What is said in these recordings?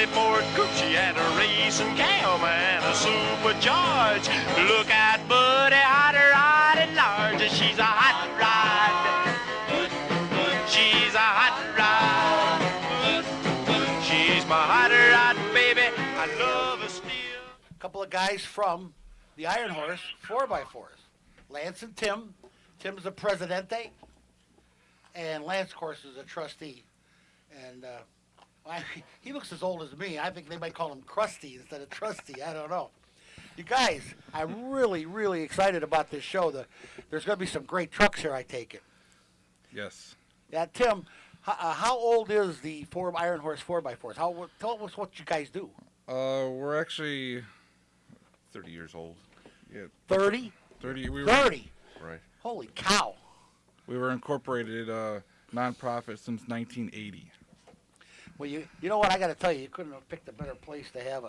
Harley Ford coupe. She had a racing cam and a Super George. Look out, buddy, hot rod at large. She's a hot rod. She's a hot rod. She's my hot rod, baby. I love her still. A couple of guys from the Iron Horse 4x4s. Lance and Tim. Tim's the presidente, and Lance, of course, is a trustee. And he looks as old as me. I think they might call him Krusty instead of Trusty. I don't know. You guys, I'm really, really excited about this show. There's going to be some great trucks here, I take it. Yes. Yeah, Tim, how old is the Iron Horse 4x4s? Tell us what you guys do. We're actually 30 years old. Yeah. 30? 30. 30? Right. Holy cow. We were incorporated nonprofit since 1980. Well, you know what? I got to tell you couldn't have picked a better place to have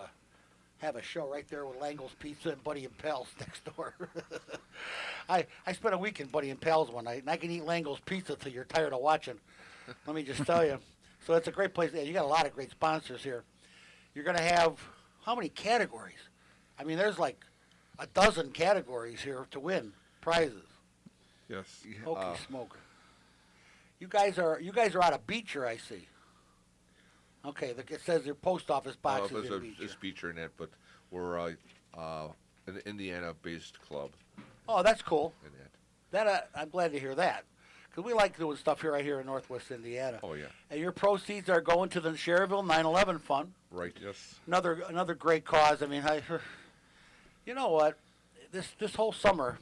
a show right there with Langle's Pizza and Buddy and Pals next door. I spent a week in Buddy and Pals one night, and I can eat Langle's Pizza till you're tired of watching. Let me just tell you. So it's a great place. You got a lot of great sponsors here. You're going to have how many categories? I mean, there's like a dozen categories here to win prizes. Yes. Holy smoke. You guys are out of Beecher, I see. Okay, it says your post office box is in Beecher. It's Beecher in it, but we're an Indiana-based club. Oh, that's cool. In that. I'm glad to hear that, because we like doing stuff here right here in Northwest Indiana. Oh yeah. And your proceeds are going to the Cherville 9/11 Fund. Right. Yes. Another great cause. I mean, you know what? This whole summer,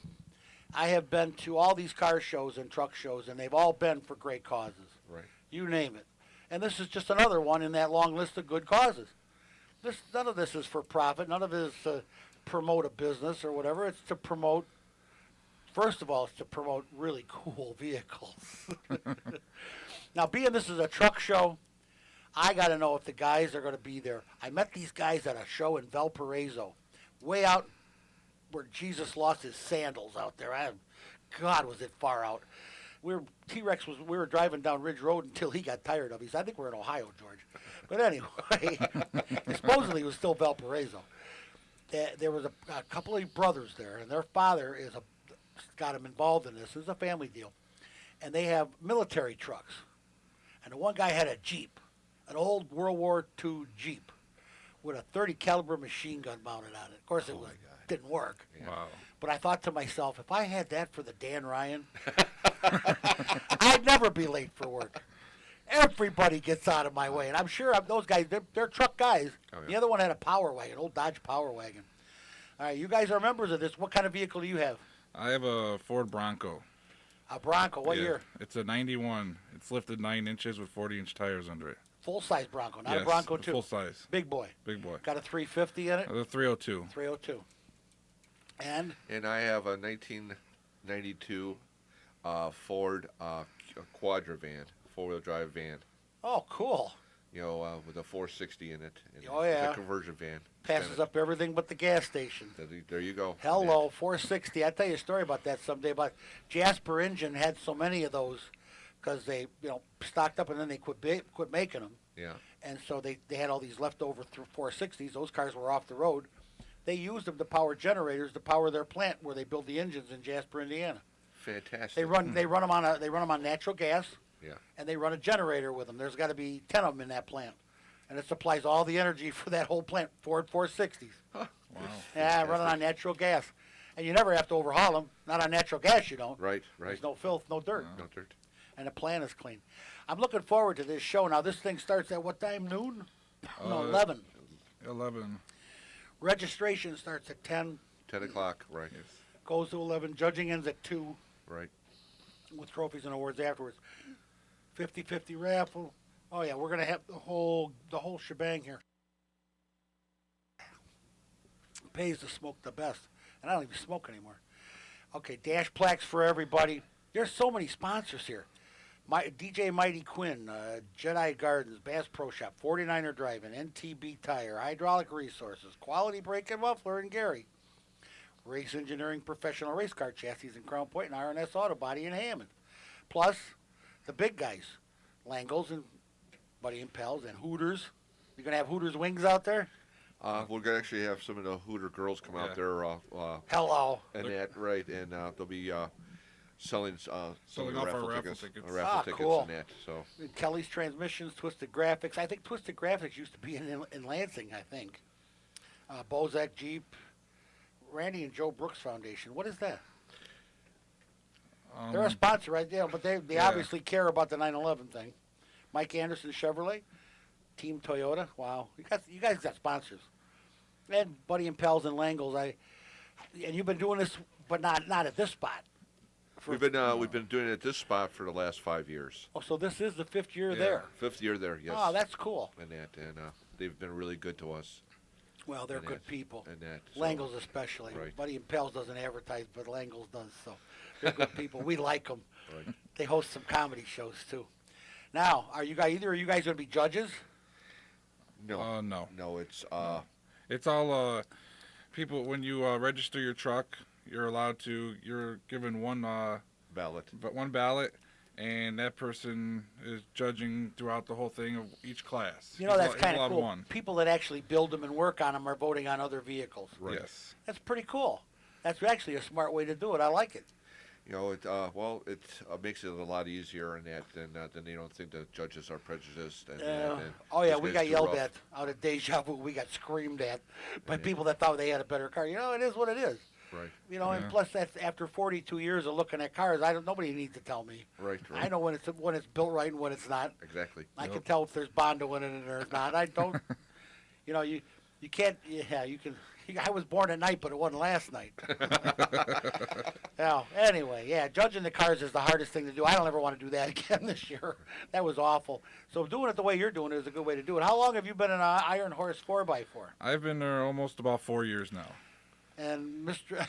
I have been to all these car shows and truck shows, and they've all been for great causes. Right. You name it. And this is just another one in that long list of good causes. None of this is for profit. None of it is to promote a business or whatever. It's to promote, first of all, it's to promote really cool vehicles. Now, being this is a truck show, I got to know if the guys are going to be there. I met these guys at a show in Valparaiso, way out where Jesus lost his sandals out there. God, was it far out. We were driving down Ridge Road until he got tired of it. He said, I think we're in Ohio, George. But anyway, supposedly it was still Valparaiso. There was a couple of brothers there, and their father got him involved in this. It was a family deal. And they have military trucks. And the one guy had a Jeep, an old World War II Jeep with a .30 caliber machine gun mounted on it. Of course, didn't work. Yeah. Wow. But I thought to myself, if I had that for the Dan Ryan, I'd never be late for work. Everybody gets out of my way. And I'm sure those guys, they're truck guys. Oh, yeah. The other one had a Power Wagon, old Dodge Power Wagon. All right, you guys are members of this. What kind of vehicle do you have? I have a Ford Bronco. A Bronco. What year? It's a 91. It's lifted 9 inches with 40-inch tires under it. Full-size Bronco, not yes, a Bronco 2. Full size. Big boy. Big boy. Got a 350 in it? The 302. 302. And I have a 1992 Ford Quadra van, 4-wheel drive van. Oh, cool. You know, with a 460 in it. And oh, yeah. It's a conversion van. Passes up everything but the gas station. There you go. Hello, 460. I'll tell you a story about that someday. About Jasper Engine had so many of those because they, stocked up and then they quit making them. Yeah. And so they had all these leftover 460s. Those cars were off the road. They used them to power generators to power their plant where they build the engines in Jasper, Indiana. Fantastic. They run them on natural gas. Yeah. And they run a generator with them. There's got to be 10 of them in that plant, and it supplies all the energy for that whole plant. Ford 460s. Huh. Wow. Yeah, running on natural gas, and you never have to overhaul them. Not on natural gas, you don't. Right. There's no filth, no dirt. No dirt. And the plant is clean. I'm looking forward to this show. Now, this thing starts at what time? Noon? No, 11. 11. Registration starts at 10. 10 o'clock, right. Yes. Goes to 11. Judging ends at 2. Right. With trophies and awards afterwards. 50-50 raffle. Oh, yeah, we're going to have the whole shebang here. Pays to smoke the best. And I don't even smoke anymore. Okay, dash plaques for everybody. There's so many sponsors here. DJ Mighty Quinn, Jedi Gardens, Bass Pro Shop, 49er Drive-In, NTB Tire, Hydraulic Resources, Quality Brake and Muffler in Gary, Race Engineering Professional Race Car Chassis in Crown Point, and RNS Auto Body in Hammond. Plus, the big guys, Langles and Buddy and Pals and Hooters, You gonna have Hooters wings out there? We're gonna actually have some of the Hooter girls come out there. Hello. And that right, and they'll be selling some Selling of the off our raffle raffle tickets, tickets. raffle tickets Cool. and that. So Kelly's Transmissions, Twisted Graphics. I think Twisted Graphics used to be in Lansing, I think. Bozak Jeep, Randy and Joe Brooks Foundation. What is that? They're a sponsor right there, but they Yeah. obviously care about the 9/11 thing. Mike Anderson Chevrolet, Team Toyota. Wow, you guys got sponsors. And Buddy and Pals and Langles. And you've been doing this, but not at this spot. we've been doing it at this spot for the last 5 years. Oh, so this is the 5th year Yeah. there. 5th year there, yes. Oh, that's cool. And they've been really good to us. Well, they're And good that- people. And that. So, Langles especially. Right. Buddy and Pals doesn't advertise, but Langles does. So they're good people. We like them. Right. They host some comedy shows too. Now, are you guys going to be judges? No. No. No, it's It's all people. When you register your truck, you're given one ballot. and that person is judging throughout the whole thing of each class. You know, that's He's kind of allowed cool. one. People that actually build them and work on them are voting on other vehicles. Right. Yes. That's pretty cool. That's actually a smart way to do it. I like it. You know, it makes it a lot easier in that, then they don't think the judges are prejudiced. And Oh yeah, this we guy's got too yelled rough. at out at Deja Vu. We got screamed at by Yeah. people that thought they had a better car. You know, it is what it is. Right. You know, and Yeah. plus that's after 42 years of looking at cars. Nobody needs to tell me. Right. I know when it's built right and when it's not. Exactly. I Yep. can tell if there's Bondo in it and there's not. I don't. You know, you can't. Yeah, you can. I was born at night, but it wasn't last night. Yeah. Anyway, yeah, judging the cars is the hardest thing to do. I don't ever want to do that again this year. That was awful. So doing it the way you're doing it is a good way to do it. How long have you been in an Iron Horse 4x4? I've been there almost about 4 years now. And Mr.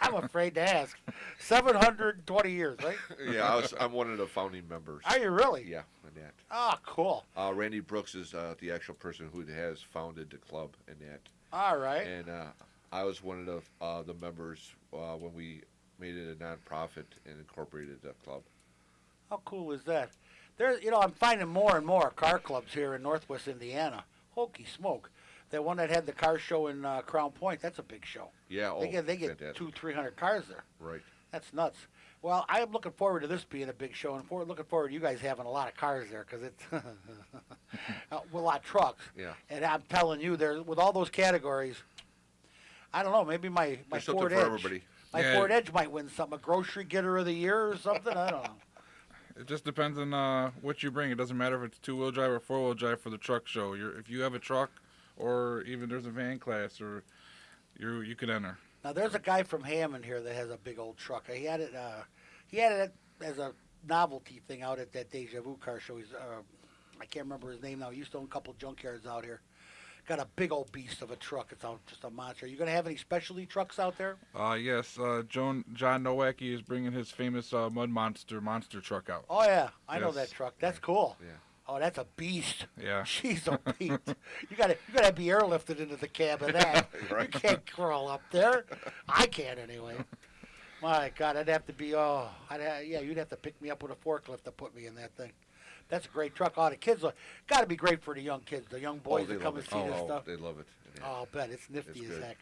I'm afraid to ask. 720 years, right? Yeah, I'm one of the founding members. Are you really? Yeah, and that. Oh, cool. Randy Brooks is the actual person who has founded the club and that. All right. And I was one of the members when we made it a nonprofit and incorporated the club. How cool is that? I'm finding more and more car clubs here in Northwest Indiana. Holy smoke! That one that had the car show in Crown Point, that's a big show. Yeah, They get fantastic. 200-300 cars there. Right. That's nuts. Well, I am looking forward to this being a big show, and looking forward to you guys having a lot of cars there because it's a lot of trucks. Yeah. And I'm telling you, there with all those categories, I don't know. Maybe my There's something Ford for Edge, everybody. my Yeah. Ford Edge might win something, a grocery getter of the year or something. I don't know. It just depends on what you bring. It doesn't matter if it's 2-wheel drive or 4-wheel drive for the truck show. If you have a truck, or even there's a van class, or you could enter. Now there's a guy from Hammond here that has a big old truck. He had it as a novelty thing out at that Deja Vu car show. He's I can't remember his name now. He used to own a couple junkyards out here. Got a big old beast of a truck. It's just a monster. Are you gonna have any specialty trucks out there? Yes, John Nowacki is bringing his famous Mud monster truck out. Oh yeah, I know Yes. that truck. That's cool. Yeah. Oh, that's a beast. Yeah. She's a beast. you gotta be airlifted into the cab of that. Right. You can't crawl up there. I can't anyway. My God, I'd have to be. You'd have to pick me up with a forklift to put me in that thing. That's a great truck. Oh, the kids got to be great for the young kids, the young boys they that come love and it. see this stuff. They love it. Yeah. Oh, I'll bet it's nifty It's as good. heck.